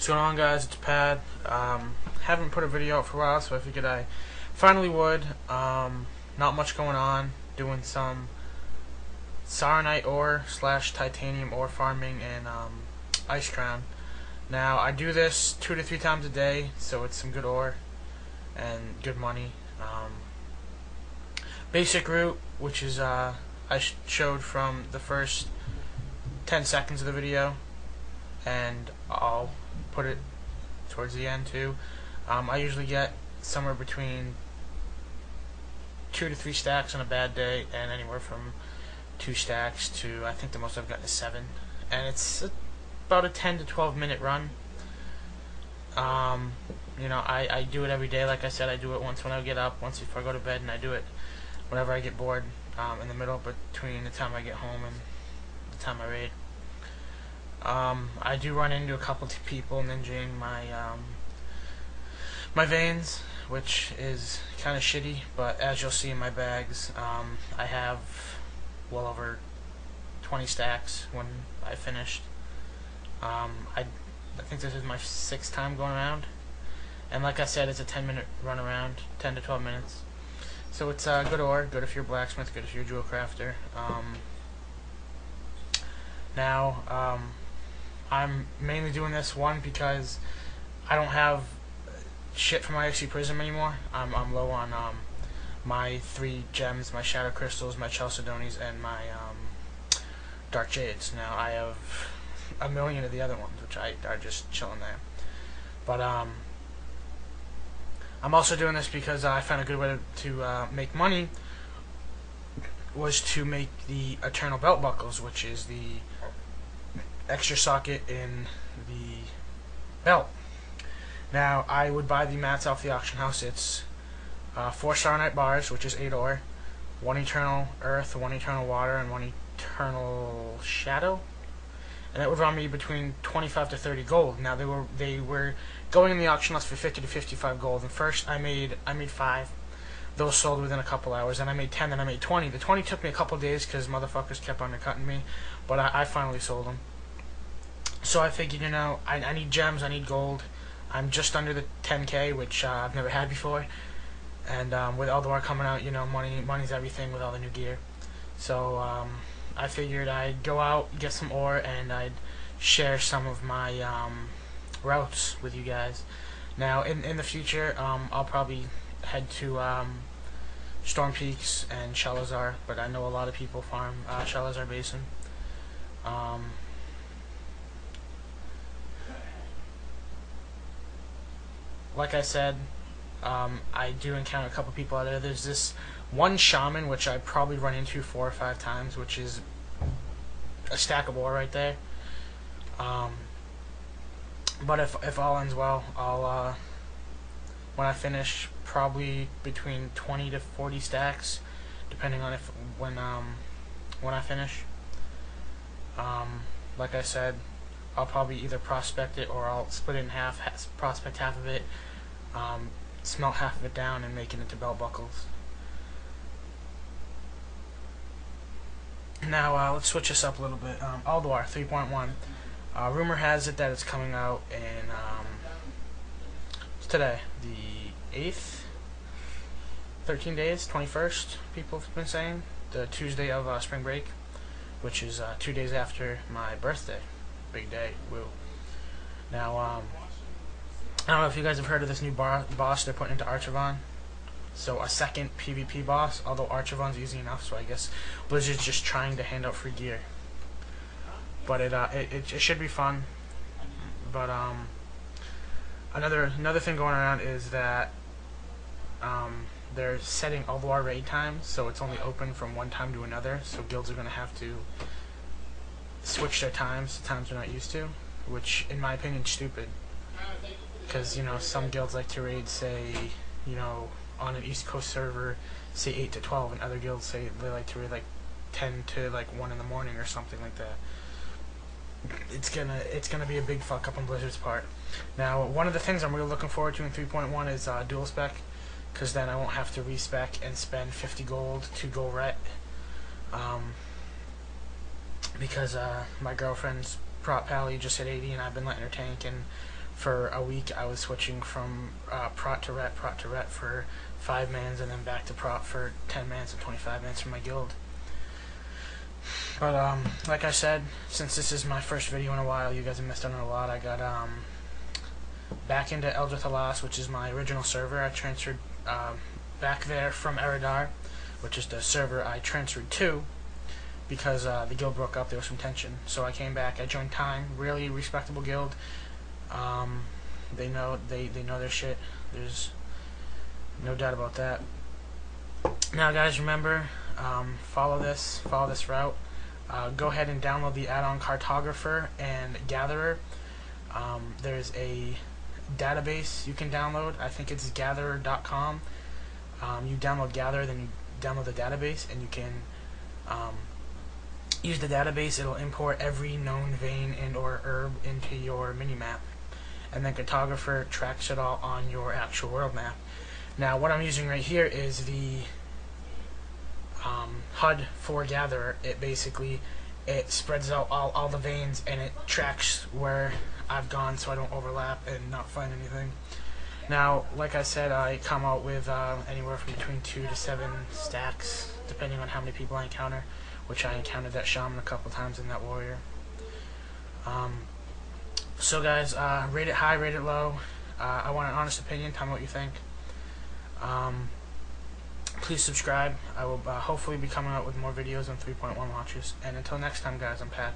What's going on, guys? It's Pad. Haven't put a video out for a while, so I figured I finally would. Not much going on. Doing some Saronite ore / titanium ore farming in Ice Crown. Now, I do this 2 to 3 times a day, so it's some good ore and good money. Basic route, which is I showed from the first 10 seconds of the video, and I'll put it towards the end too. I usually get somewhere between 2 to 3 stacks on a bad day, and anywhere from 2 stacks to, I think the most I've gotten is 7, and it's about a 10 to 12 minute run. You know, I do it every day. Like I said, I do it once when I get up, once before I go to bed, and I do it whenever I get bored, in the middle between the time I get home and the time I raid. I do run into a couple of people ninjaing my veins, which is kind of shitty, but as you'll see in my bags, I have well over 20 stacks when I finished. I think this is my 6th time going around, and like I said, it's a 10-minute run around, 10 to 12 minutes. So it's good ore, good if you're a blacksmith, good if you're a jewel crafter. Now, I'm mainly doing this, one, because I don't have shit from my XC Prism anymore. I'm low on my 3 gems, my shadow crystals, my chalcedonis, and my dark jades. Now I have a million of the other ones, which are just chilling there. But I'm also doing this because I found a good way to make money was to make the eternal belt buckles, which is the extra socket in the belt. Now, I would buy the mats off the auction house. It's 4 Saronite bars, which is 8 ore, 1 eternal earth, 1 eternal water, and 1 eternal shadow. And that would run me between 25 to 30 gold. Now, they were going in the auction house for 50 to 55 gold. And first, I made 5. Those sold within a couple hours. Then I made 10. Then I made 20. The 20 took me a couple days because motherfuckers kept undercutting me, but I finally sold them. So I figured, you know, I need gems, I need gold. I'm just under the 10K, which I've never had before. And with Eldor coming out, you know, money's everything with all the new gear. So I figured I'd go out, get some ore, and I'd share some of my routes with you guys. Now, in the future, I'll probably head to Storm Peaks and Shalazar, but I know a lot of people farm Shalazar Basin. Like I said, I do encounter a couple people out there. There's this one shaman, which I probably run into 4 or 5 times, which is a stack of ore right there. But if all ends well, I'll when I finish, probably between 20 to 40 stacks, depending on when I finish. Like I said, I'll probably either prospect it or I'll split it in half, prospect half of it, smelt half of it down, and make it into belt buckles. Now let's switch this up a little bit. Eldor 3.1. Rumor has it that it's coming out in it's today, the 8th. 13 days, 21st. People have been saying the Tuesday of spring break, which is 2 days after my birthday. Big day, woo. Now, I don't know if you guys have heard of this new boss they're putting into Archivon. So a second PvP boss, although Archivon's easy enough, so I guess Blizzard's just trying to hand out free gear. But it should be fun. But another thing going around is that they're setting Eldor raid times, so it's only open from one time to another. So guilds are going to have to switch their times to times they're not used to, which in my opinion is stupid, because, you know, some guilds like to raid, say, you know, on an East Coast server, say 8 to 12, and other guilds say they like to raid like 10 to like 1 in the morning or something like that. It's gonna be a big fuck up on Blizzard's part. Now, one of the things I'm really looking forward to in 3.1 is dual spec, because then I won't have to respec and spend 50 gold to go ret. Because my girlfriend's prop pally just hit 80, and I've been letting her tank and for a week I was switching from prot to ret for 5 mans, and then back to prot for 10 mans and 25 mans for my guild. But like I said, since this is my first video in a while, you guys have missed out on a lot. I got back into Eldritch Alas, which is my original server. I transferred back there from Eridar, which is the server I transferred to, because the guild broke up. There was some tension, so I came back. I joined Time, really respectable guild. They know their shit. There's no doubt about that. Now, guys, remember, follow this route. Go ahead and download the add-on Cartographer and Gatherer. There's a database you can download. I think it's gatherer.com. You download Gatherer, then you download the database, and you can use the database. It'll import every known vein and or herb into your mini-map, and then Cartographer tracks it all on your actual world map. Now, what I'm using right here is the HUD for Gatherer. It spreads out all the veins, and it tracks where I've gone so I don't overlap and not find anything. Now, like I said, I come out with anywhere from between 2 to 7 stacks, depending on how many people I encounter, which I encountered that shaman a couple times and that warrior. So guys, rate it high, rate it low. I want an honest opinion. Tell me what you think. Please subscribe. I will hopefully be coming out with more videos on 3.1 launches. And until next time, guys, I'm Pat.